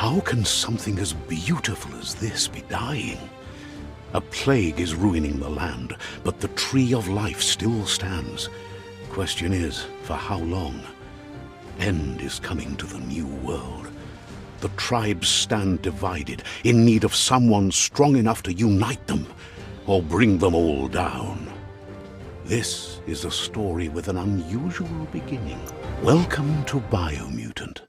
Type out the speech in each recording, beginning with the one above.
How can something as beautiful as this be dying? A plague is ruining the land, but the tree of life still stands. Question is, for how long? End is coming to the new world. The tribes stand divided, in need of someone strong enough to unite them, or bring them all down. This is a story with an unusual beginning. Welcome to Biomutant.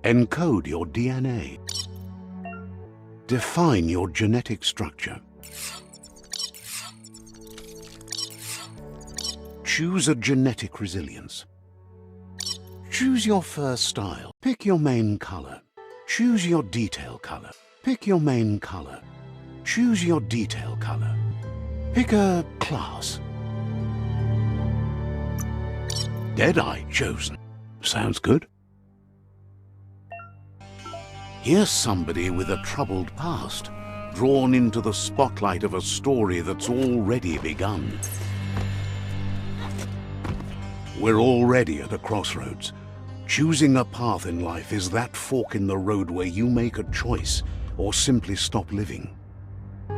Encode your DNA. Define your genetic structure. Choose a genetic resilience. Choose your fur style. Pick your main color. Choose your detail color. Pick your main color. Choose your detail color. Pick a class. Deadeye chosen. Sounds good. Here's somebody with a troubled past, drawn into the spotlight of a story that's already begun. We're already at a crossroads. Choosing a path in life is that fork in the road where you make a choice or simply stop living.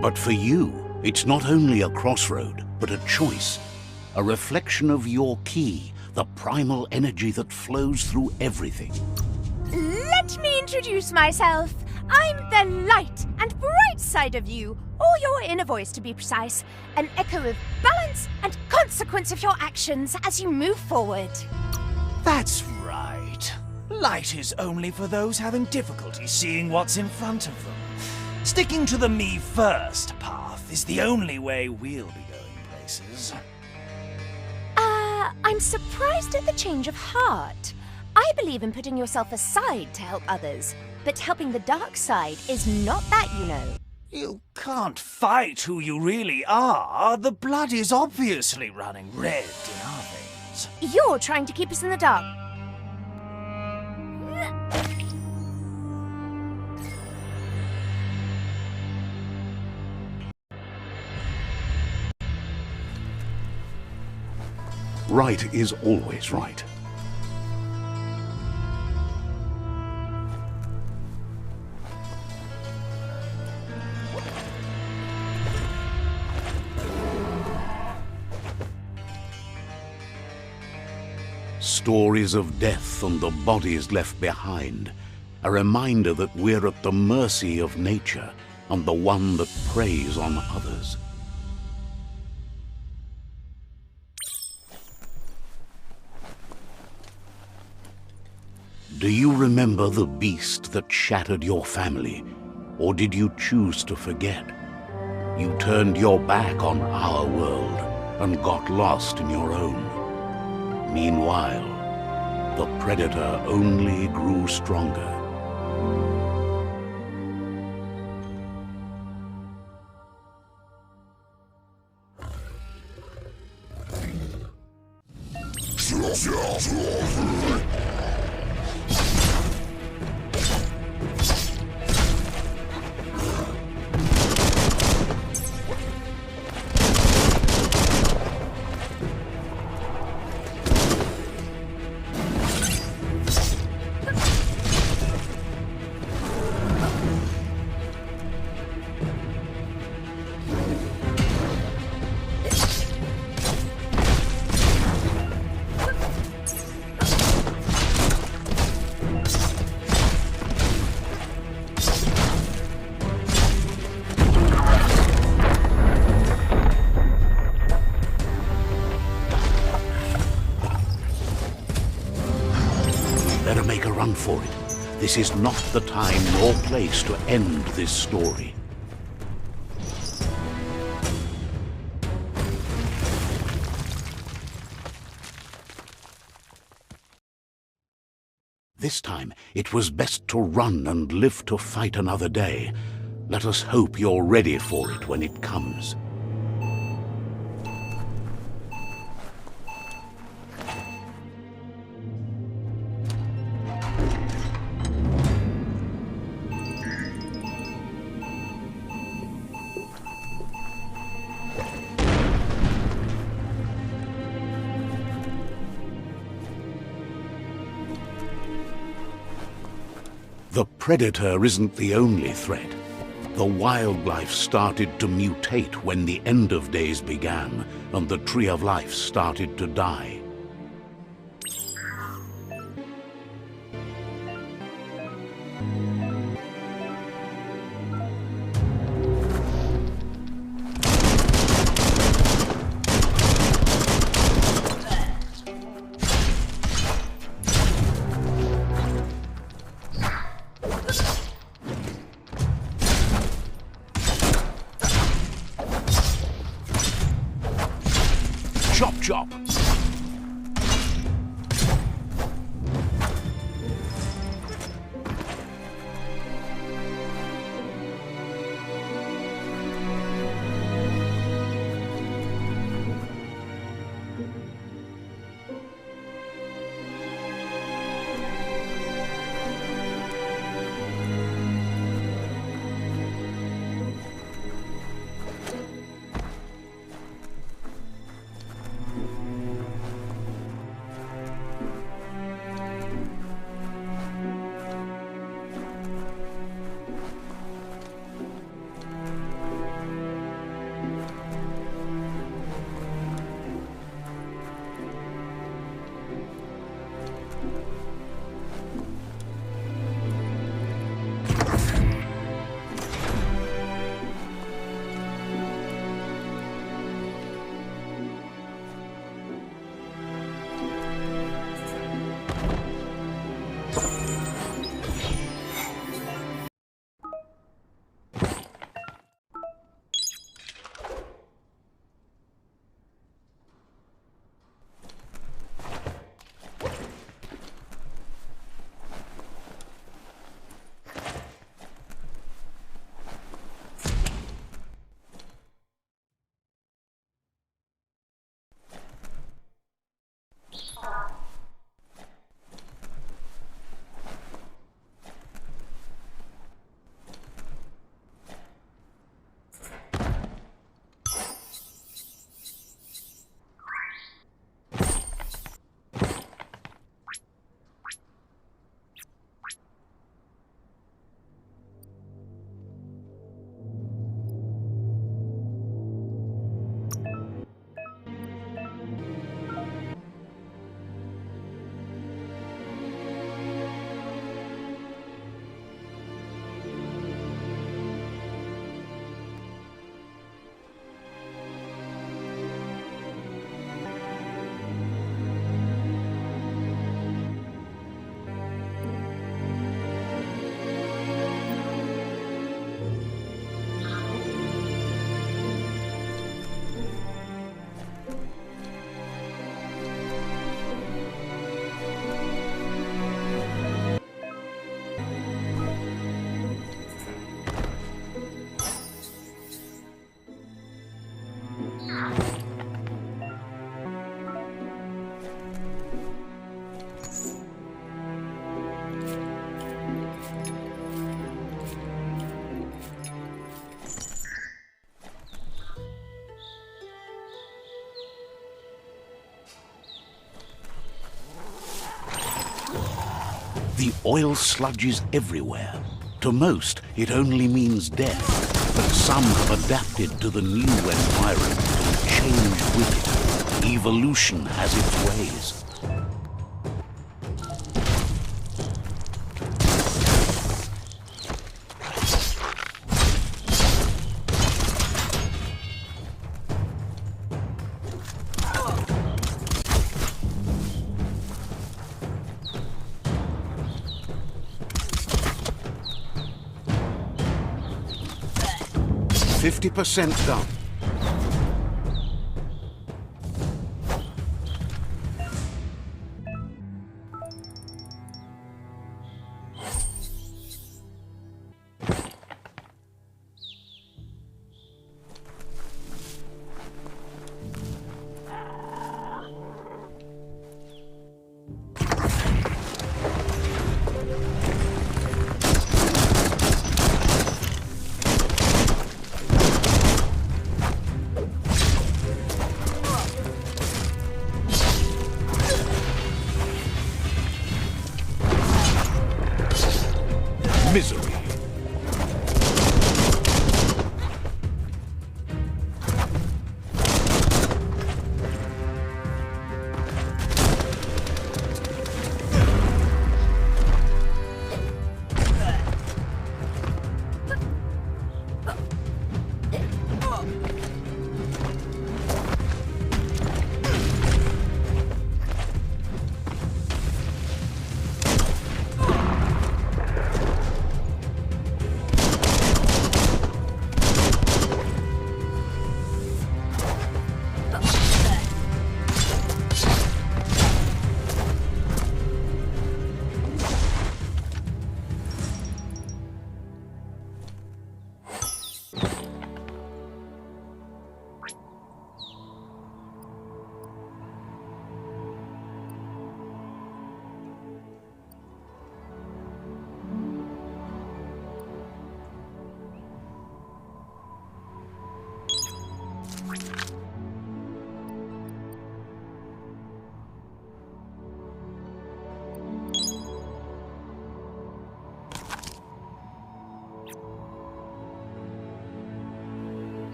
But for you, it's not only a crossroad, but a choice, a reflection of your key, the primal energy that flows through everything. Let me introduce myself. I'm the light and bright side of you, or your inner voice to be precise, an echo of balance and consequence of your actions as you move forward. That's right. Light is only for those having difficulty seeing what's in front of them. Sticking to the me first path is the only way we'll be going places. I'm surprised at the change of heart. I believe in putting yourself aside to help others, but helping the dark side is not that, you know. You can't fight who you really are. The blood is obviously running red in our veins. You're trying to keep us in the dark. Right is always right. Stories of death and the bodies left behind, a reminder that we're at the mercy of nature and the one that preys on others. Do you remember the beast that shattered your family, or did you choose to forget? You turned your back on our world and got lost in your own. Meanwhile, the predator only grew stronger. Better make a run for it. This is not the time nor place to end this story. This time, it was best to run and live to fight another day. Let us hope you're ready for it when it comes. predator isn't the only threat. The wildlife started to mutate when the end of days began, and the tree of life started to die. Chop, chop! The oil sludges everywhere. To most, it only means death, but some have adapted to the new environment and changed with it. Evolution has its ways. 50% done.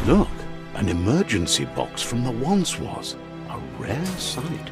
Look, an emergency box from the once was. A rare sight.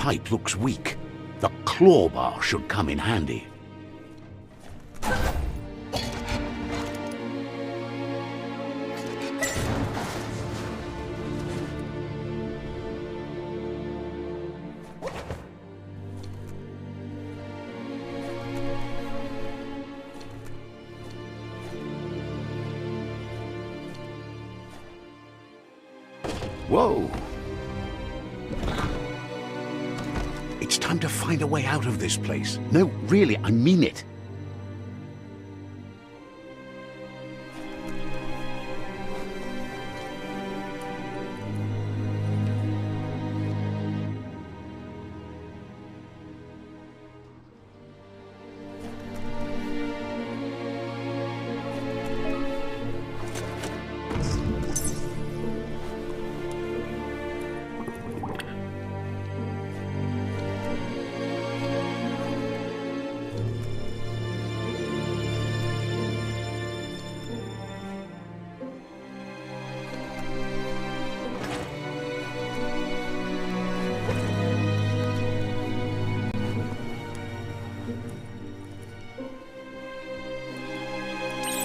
fight looks weak. The claw bar should come in handy. Whoa! It's time to find a way out of this place. No, really, I mean it.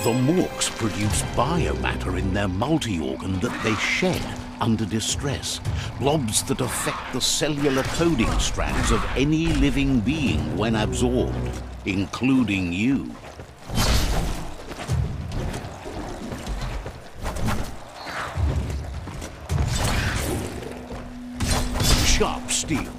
The Morks produce biomatter in their multi-organ that they shed under distress. Blobs that affect the cellular coding strands of any living being when absorbed, including you. Sharp steel.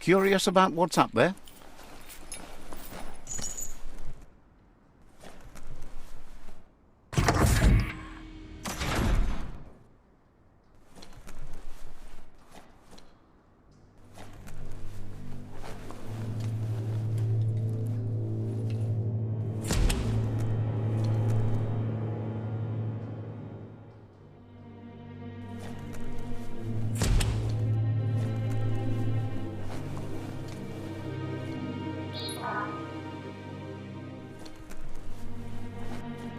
Curious about what's up there?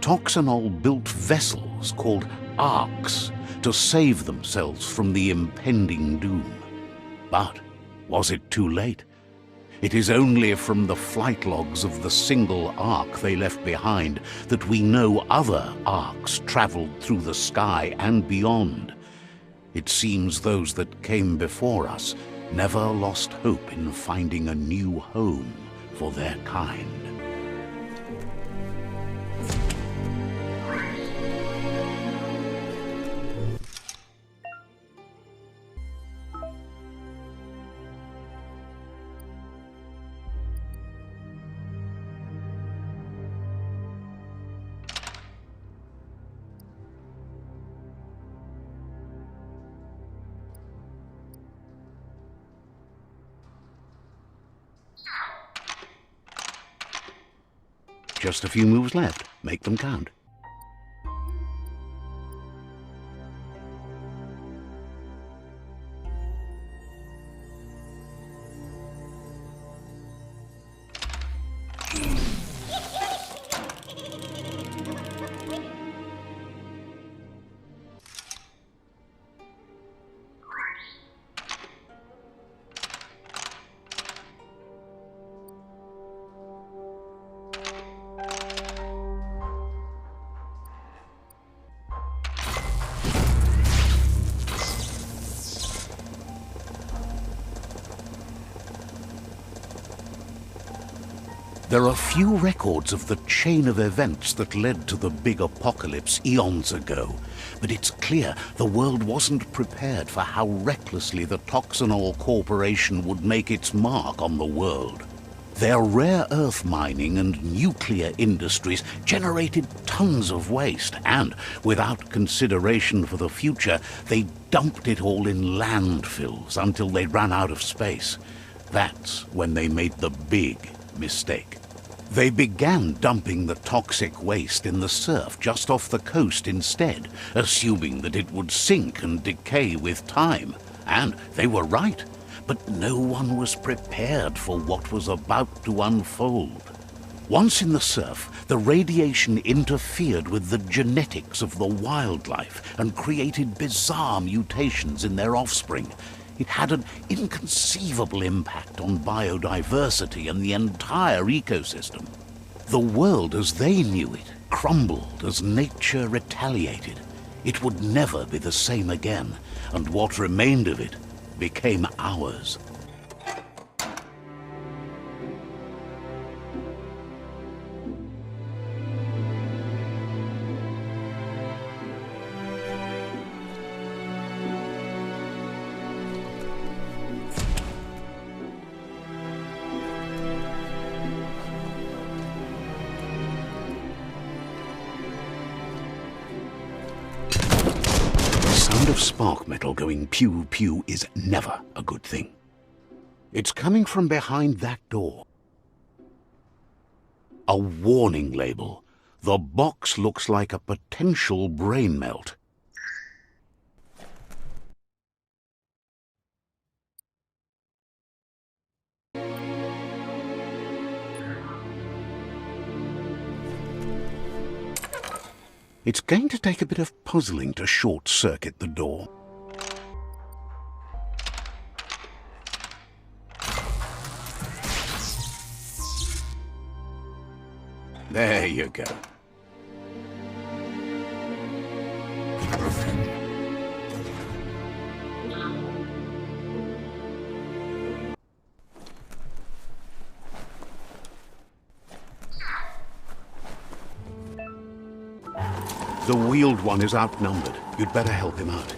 Toxanol built vessels called arks to save themselves from the impending doom. But was it too late? It is only from the flight logs of the single ark they left behind that we know other arks traveled through the sky and beyond. It seems those that came before us never lost hope in finding a new home for their kind. Just a few moves left. Make them count. There are few records of the chain of events that led to the big apocalypse eons ago, but it's clear the world wasn't prepared for how recklessly the Toxanol Corporation would make its mark on the world. Their rare earth mining and nuclear industries generated tons of waste, and, without consideration for the future, they dumped it all in landfills until they ran out of space. That's when they made the big mistake. They began dumping the toxic waste in the surf just off the coast instead, assuming that it would sink and decay with time. And they were right. But no one was prepared for what was about to unfold. Once in the surf, the radiation interfered with the genetics of the wildlife and created bizarre mutations in their offspring. It had an inconceivable impact on biodiversity and the entire ecosystem. The world as they knew it crumbled as nature retaliated. It would never be the same again, and what remained of it became ours. Of spark metal going pew-pew is never a good thing. It's coming from behind that door. A warning label. The box looks like a potential brain melt. It's going to take a bit of puzzling to short-circuit the door. There you go. The wheeled one is outnumbered. You'd better help him out.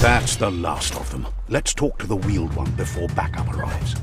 That's the last of them. Let's talk to the wheeled one before backup arrives.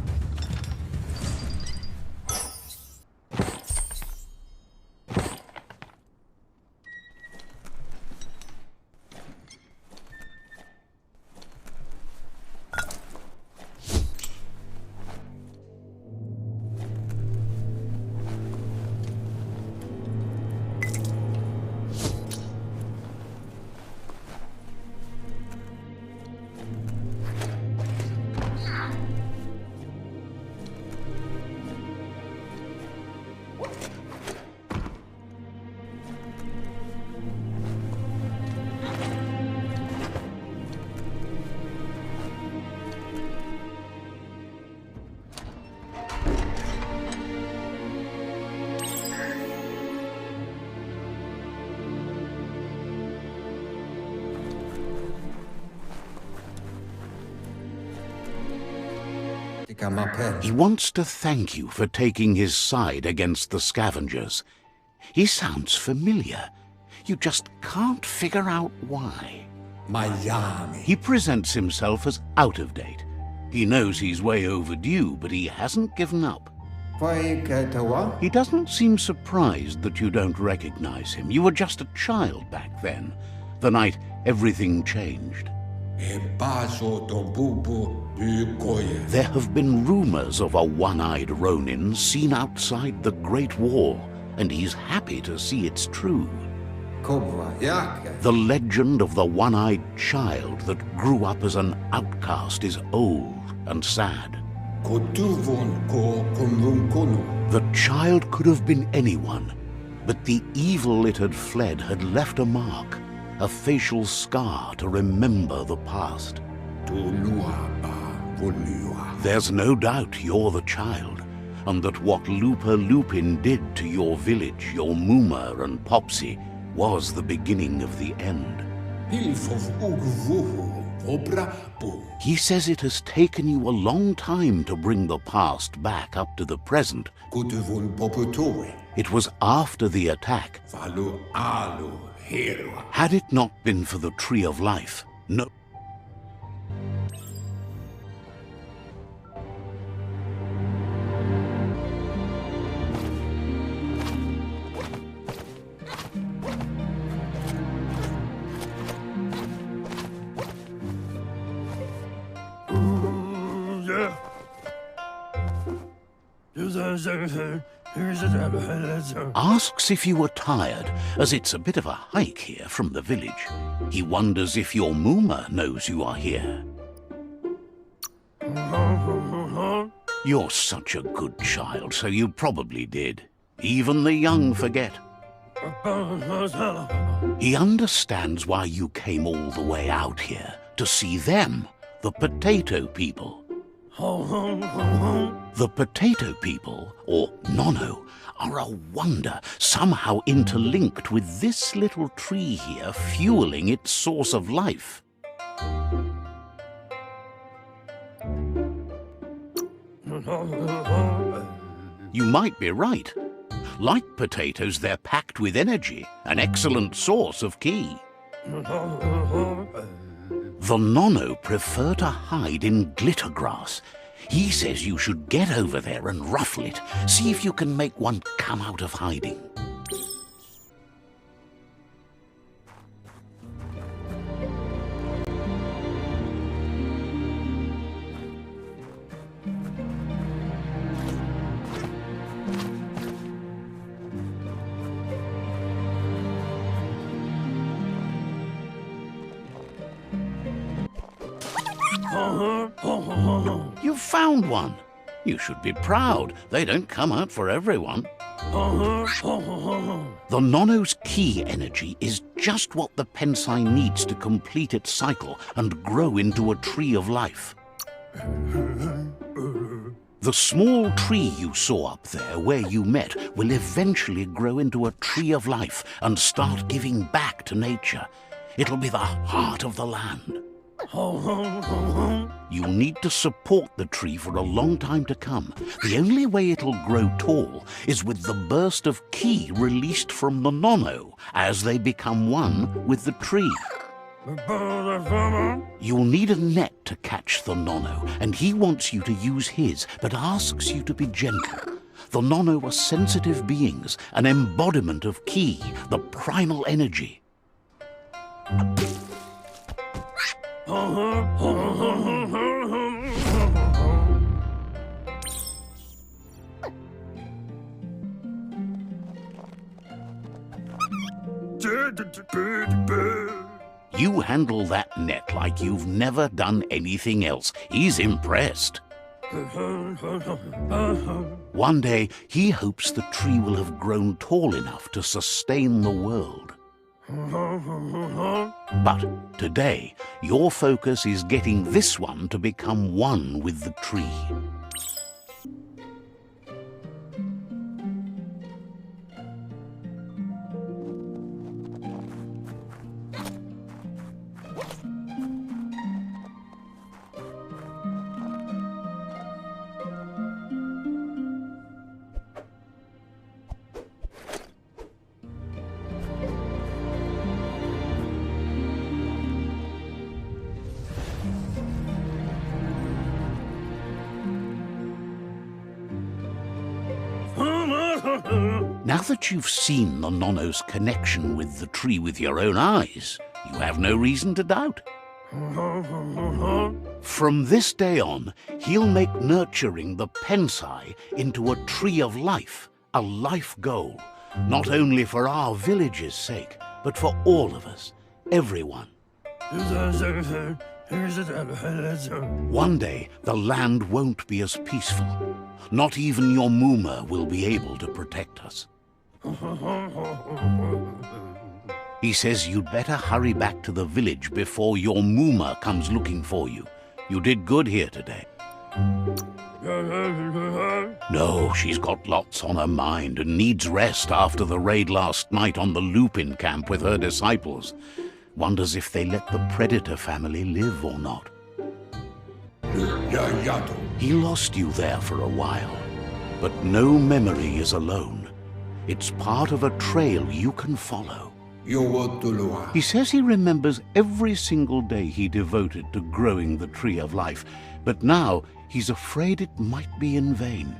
He wants to thank you for taking his side against the scavengers. He sounds familiar. You just can't figure out why. He presents himself as out of date. He knows he's way overdue, but he hasn't given up. He doesn't seem surprised that you don't recognize him. You were just a child back then, the night everything changed. There have been rumors of a one-eyed Ronin seen outside the Great Wall, and he's happy to see it's true. The legend of the one-eyed child that grew up as an outcast is old and sad. The The child could have been anyone, but the evil it had fled had left a mark, a facial scar to remember the past. There's no doubt you're the child, and that what Lupa Lupin did to your village, your Muma and Popsy, was the beginning of the end. He says it has taken you a long time to bring the past back up to the present. It was after the attack. Had it not been for the Tree of Life, no... Asks if you were tired, as it's a bit of a hike here from the village. He wonders if your Muma knows you are here. You're such a good child, so you probably did. Even the young forget. He understands why you came all the way out here, to see them, the potato people. The potato people, or Nono, are a wonder, somehow interlinked with this little tree here fueling its source of life. You might be right. Like potatoes, they're packed with energy, an excellent source of ki. The Nono prefer to hide in glitter grass. He says you should get over there and ruffle it. See if you can make one come out of hiding. You found one. You should be proud. They don't come out for everyone. The Nono's ki energy is just what the Pensai needs to complete its cycle and grow into a tree of life. The small tree you saw up there where you met will eventually grow into a tree of life and start giving back to nature. It'll be the heart of the land. You need to support the tree for a long time to come. The only way it'll grow tall is with the burst of ki released from the Nono as they become one with the tree. You'll need a net to catch the Nono, and he wants you to use his, but asks you to be gentle. The Nono are sensitive beings, an embodiment of ki, the primal energy. You handle that net like you've never done anything else. He's impressed. One day, he hopes the tree will have grown tall enough to sustain the world. But today, your focus is getting this one to become one with the tree. Now that you've seen the Nono's connection with the tree with your own eyes, you have no reason to doubt. From this day on, he'll make nurturing the Pensai into a tree of life, a life goal, not only for our village's sake, but for all of us, everyone. One day, the land won't be as peaceful. Not even your Muma will be able to protect us. He says you'd better hurry back to the village before your Muma comes looking for you. You did good here today. No, she's got lots on her mind and needs rest after the raid last night on the Lupin camp with her disciples. Wonders if they let the Predator family live or not. He lost you there for a while, but no memory is alone. It's part of a trail you can follow. He says he remembers every single day he devoted to growing the Tree of Life, but now he's afraid it might be in vain.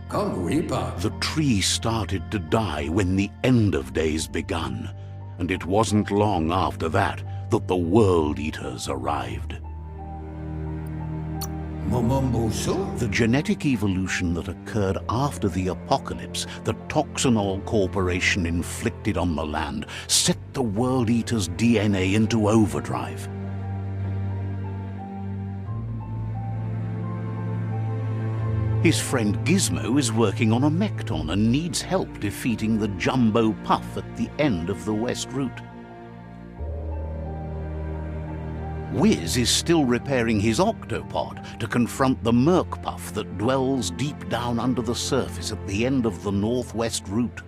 The tree started to die when the end of days begun, and it wasn't long after that that the World Eaters arrived. The genetic evolution that occurred after the apocalypse the Toxinol Corporation inflicted on the land set the World Eaters' DNA into overdrive. His friend Gizmo is working on a Mekton and needs help defeating the Jumbo Puff at the end of the West Route. Wiz is still repairing his octopod to confront the Merc Puff that dwells deep down under the surface at the end of the Northwest Route.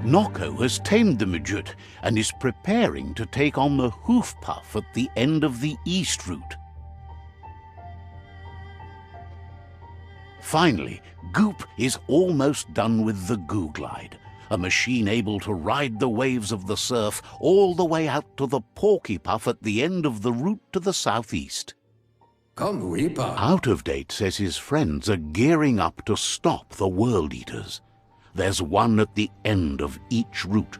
Noko has tamed the Midget and is preparing to take on the Hoof Puff at the end of the East Route. Finally, Goop is almost done with the Googlide, a machine able to ride the waves of the surf all the way out to the Porky Puff at the end of the route to the southeast. Out of Date says his friends are gearing up to stop the World Eaters. There's one at the end of each route.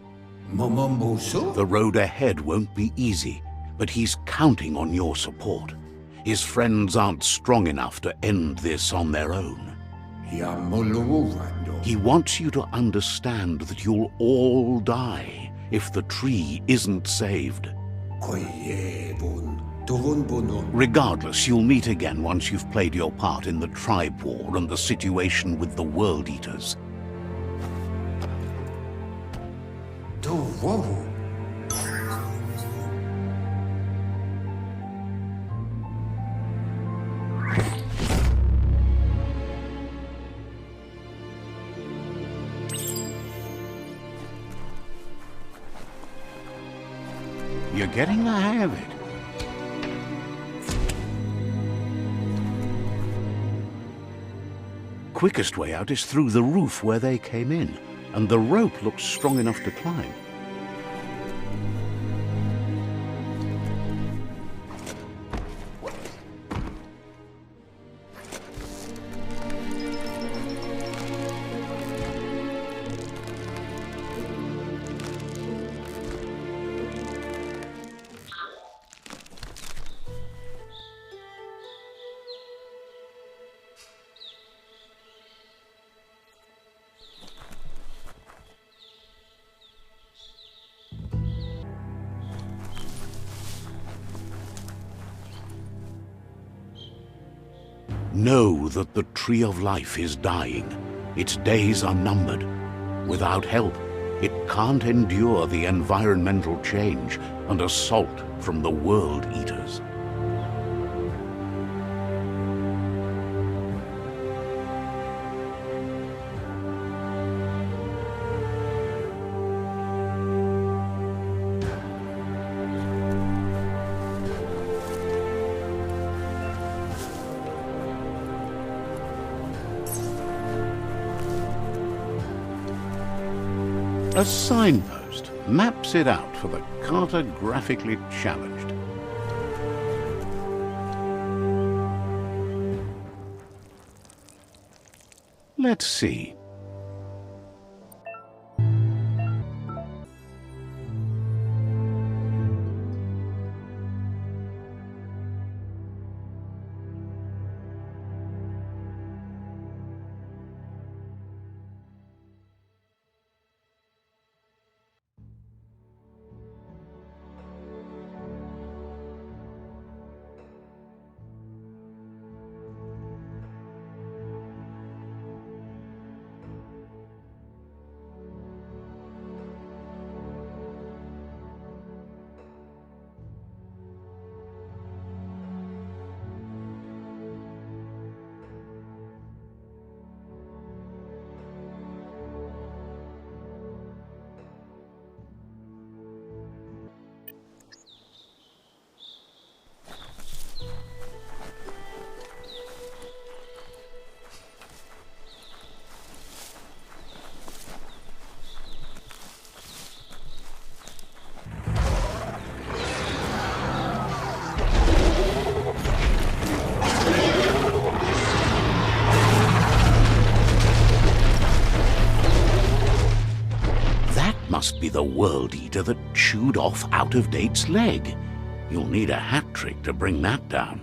The road ahead won't be easy, but he's counting on your support. His friends aren't strong enough to end this on their own. He wants you to understand that you'll all die if the tree isn't saved. Regardless, you'll meet again once you've played your part in the tribe war and the situation with the World Eaters. You're getting the hang of it. Quickest way out is through the roof where they came in, and the rope looks strong enough to climb. Know that the Tree of Life is dying. Its days are numbered. Without help, it can't endure the environmental change and assault from the World Eaters. A signpost maps it out for the cartographically challenged. Let's see. must be the World Eater that chewed off Out-of-Date's leg. You'll need a hat trick to bring that down.